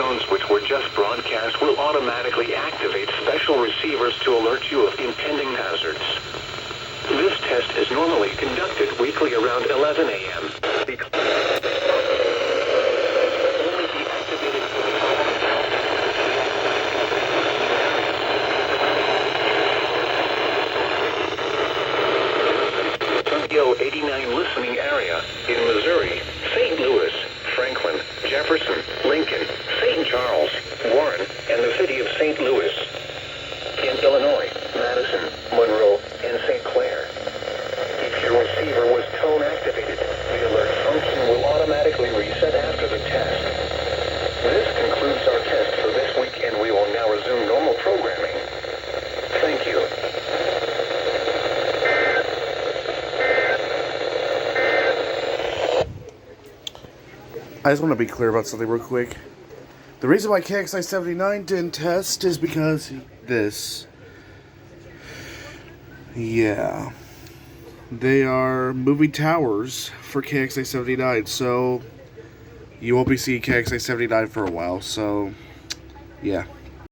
zones which were just broadcast will automatically activate special receivers to alert you of impending hazards. This test is normally conducted weekly around 11 a.m. KDO89 listening area in Missouri, St. Louis, Franklin, Jefferson, Lincoln, St. Charles, Warren, and the city of St. Louis. In Illinois, Madison, Monroe, and St. Clair. If your receiver was tone activated, the alert function will automatically reset after the test. This concludes our test for this week, and we will now resume normal programming. Thank you. I just want to be clear about something real quick. The reason why KDO89 didn't test is because this. Yeah. They are moving towers for KDO89, so you won't be seeing KDO89 for a while, so yeah.